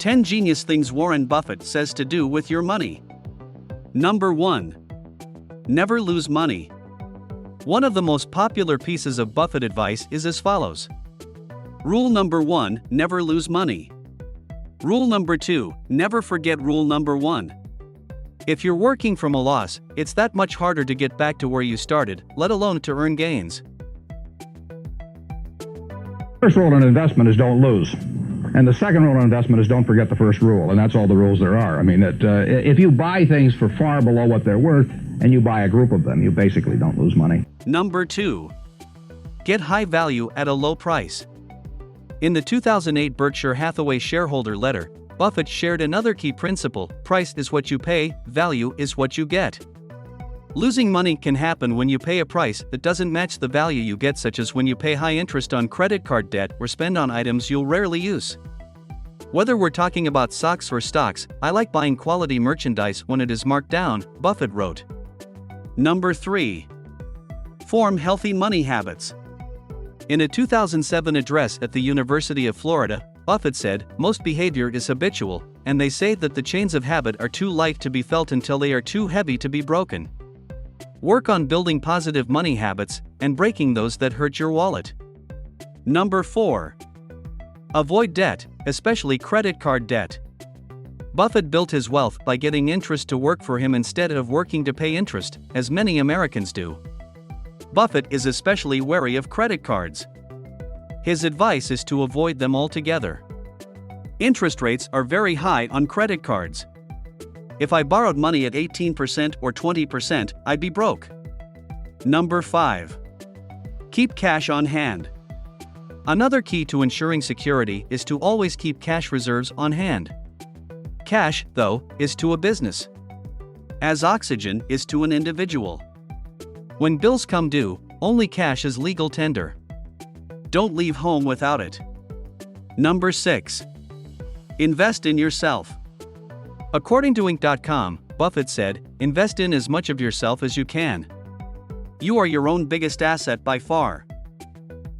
10 Genius Things Warren Buffett Says to Do with Your Money. Number 1. Never lose money. One of the most popular pieces of Buffett advice is as follows. Rule number 1, never lose money. Rule number 2, never forget rule number 1. If you're working from a loss, it's that much harder to get back to where you started, let alone to earn gains. First rule in investment is don't lose. And the second rule in investment is don't forget the first rule, and that's all the rules there are. I mean, if you buy things for far below what they're worth, and you buy a group of them, you basically don't lose money. Number 2. Get high value at a low price. In the 2008 Berkshire Hathaway shareholder letter, Buffett shared another key principle: price is what you pay, value is what you get. Losing money can happen when you pay a price that doesn't match the value you get, such as when you pay high interest on credit card debt or spend on items you'll rarely use. Whether we're talking about socks or stocks, I like buying quality merchandise when it is marked down, Buffett wrote. Number 3. Form healthy money habits. In a 2007 address at the University of Florida, Buffett said, "Most behavior is habitual, and they say that the chains of habit are too light to be felt until they are too heavy to be broken. Work on building positive money habits and breaking those that hurt your wallet." Number 4. Avoid debt, especially credit card debt. Buffett built his wealth by getting interest to work for him instead of working to pay interest, as many Americans do. Buffett is especially wary of credit cards. His advice is to avoid them altogether. Interest rates are very high on credit cards. If I borrowed money at 18% or 20%, I'd be broke. Number 5. Keep cash on hand. Another key to ensuring security is to always keep cash reserves on hand. Cash, though, is to a business as oxygen is to an individual. When bills come due, only cash is legal tender. Don't leave home without it. Number 6. Invest in yourself. According to Inc.com, Buffett said, "Invest in as much of yourself as you can. You are your own biggest asset by far."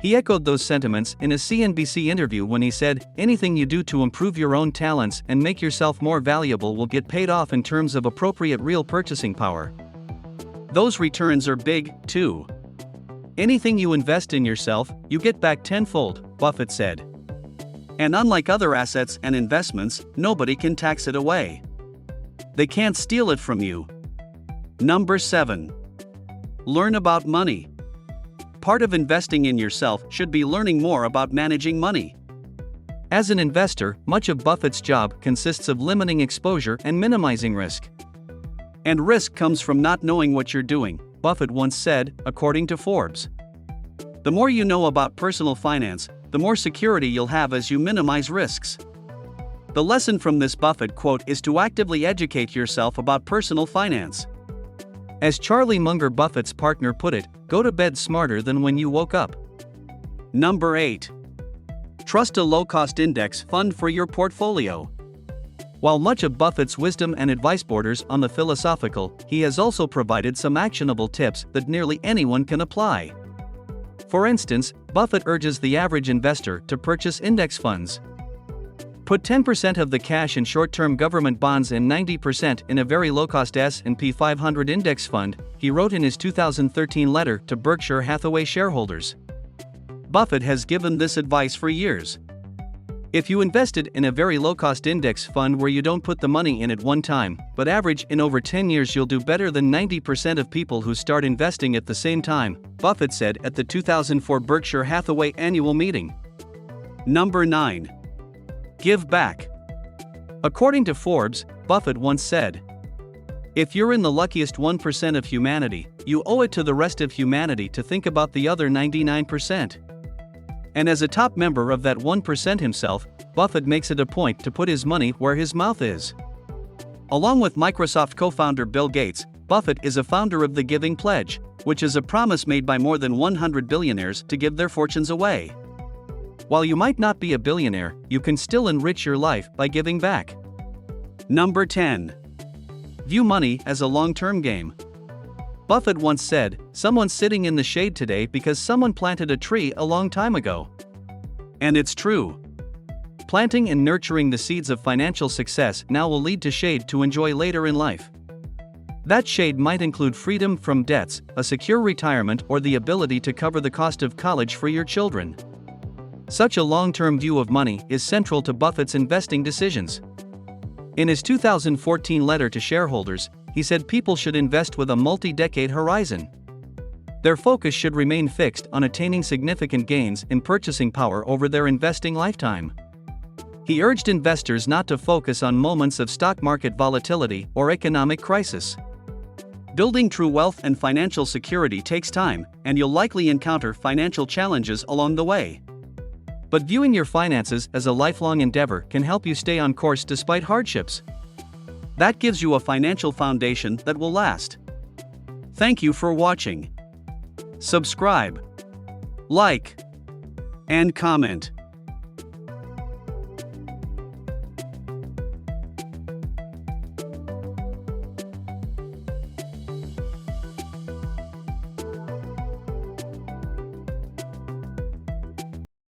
He echoed those sentiments in a CNBC interview when he said, "Anything you do to improve your own talents and make yourself more valuable will get paid off in terms of appropriate real purchasing power. Those returns are big, too. Anything you invest in yourself, you get back tenfold," Buffett said. And unlike other assets and investments, nobody can tax it away. They can't steal it from you. Number 7. Learn about money. Part of investing in yourself should be learning more about managing money. As an investor, much of Buffett's job consists of limiting exposure and minimizing risk. And risk comes from not knowing what you're doing, Buffett once said, according to Forbes. The more you know about personal finance, the more security you'll have as you minimize risks. The lesson from this Buffett quote is to actively educate yourself about personal finance. As Charlie Munger, Buffett's partner, put it, "Go to bed smarter than when you woke up." Number 8. Trust a low-cost index fund for your portfolio. While much of Buffett's wisdom and advice borders on the philosophical, he has also provided some actionable tips that nearly anyone can apply. For instance, Buffett urges the average investor to purchase index funds. Put 10% of the cash in short-term government bonds and 90% in a very low-cost S&P 500 index fund, he wrote in his 2013 letter to Berkshire Hathaway shareholders. Buffett has given this advice for years. If you invested in a very low-cost index fund where you don't put the money in at one time, but average in over 10 years, you'll do better than 90% of people who start investing at the same time, Buffett said at the 2004 Berkshire Hathaway annual meeting. Number 9. Give back. According to Forbes, Buffett once said, "If you're in the luckiest 1% of humanity, you owe it to the rest of humanity to think about the other 99%. And as a top member of that 1% himself, Buffett makes it a point to put his money where his mouth is. Along with Microsoft co-founder Bill Gates, Buffett is a founder of the Giving Pledge, which is a promise made by more than 100 billionaires to give their fortunes away. While you might not be a billionaire, you can still enrich your life by giving back. Number 10. View money as a long-term game. Buffett once said, "Someone's sitting in the shade today because someone planted a tree a long time ago." And it's true. Planting and nurturing the seeds of financial success now will lead to shade to enjoy later in life. That shade might include freedom from debts, a secure retirement, or the ability to cover the cost of college for your children. Such a long-term view of money is central to Buffett's investing decisions. In his 2014 letter to shareholders, he said people should invest with a multi-decade horizon. Their focus should remain fixed on attaining significant gains in purchasing power over their investing lifetime. He urged investors not to focus on moments of stock market volatility or economic crisis. Building true wealth and financial security takes time, and you'll likely encounter financial challenges along the way. But viewing your finances as a lifelong endeavor can help you stay on course despite hardships. That gives you a financial foundation that will last. Thank you for watching. Subscribe, like, and comment.